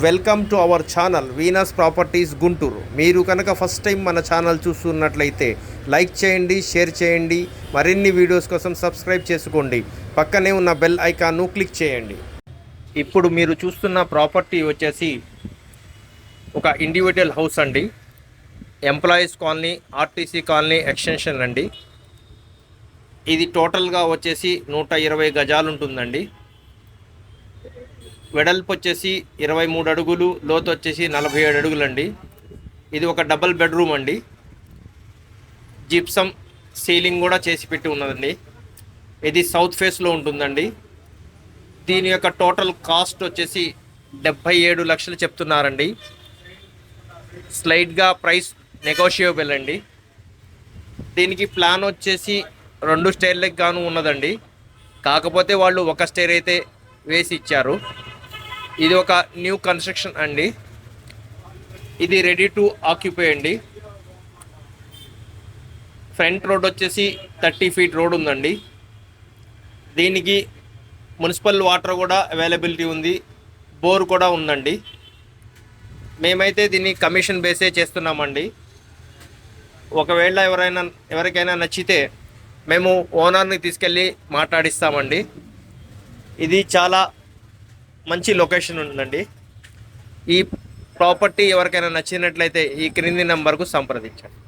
Welcome to our channel Venus properties Guntur. మీరు కనుక first time మన ఛానల్ చూస్తున్నట్లయితే లైక్ చేయండి, షేర్ చేయండి. మరిన్ని వీడియోస్ కోసం సబ్స్క్రైబ్ చేసుకోండి. పక్కనే ఉన్న బెల్ ఐకాన్ను క్లిక్ చేయండి. ఇప్పుడు మీరు చూస్తున్న ప్రాపర్టీ వచ్చేసి ఒక ఇండివిజువల్ హౌస్ అండి. Employees colony, RTC colony extension అండి. ఇది టోటల్గా వచ్చేసి 120 గజాలు ఉంటుందండి. వెడల్పు వచ్చేసి 23 అడుగులు, లోతు వచ్చేసి 47 అడుగులండి. ఇది ఒక డబుల్ బెడ్రూమ్ అండి. జిప్సమ్ సీలింగ్ కూడా చేసి పెట్టి ఉన్నదండి. ఇది సౌత్ ఫేస్లో ఉంటుందండి. దీని యొక్క టోటల్ కాస్ట్ వచ్చేసి 77 లక్షలు చెప్తున్నారండి. స్లైడ్గా ప్రైస్ నెగోషియబుల్ అండి. దీనికి ప్లాన్ వచ్చేసి 2 స్టేర్లకు గాను ఉన్నదండి. కాకపోతే వాళ్ళు ఒక స్టేర్ అయితే వేసి ఇచ్చారు. ఇది ఒక న్యూ కన్స్ట్రక్షన్ అండి. ఇది రెడీ టు ఆక్యుపై అండి. ఫ్రంట్ రోడ్ వచ్చేసి 30 ఫీట్ రోడ్ ఉందండి. దీనికి మున్సిపల్ వాటర్ కూడా అవైలబిలిటీ ఉంది, బోర్ కూడా ఉందండి. మేమైతే దీన్ని కమిషన్ బేసే చేస్తున్నామండి. ఒకవేళ ఎవరికైనా నచ్చితే మేము ఓనర్ని తీసుకెళ్ళి మాట్లాడిస్తామండి. ఇది చాలా మంచి లొకేషన్ ఉందండి. ఈ ప్రాపర్టీ ఎవరికైనా నచ్చినట్లయితే ఈ క్రింది నెంబర్కు సంప్రదించండి.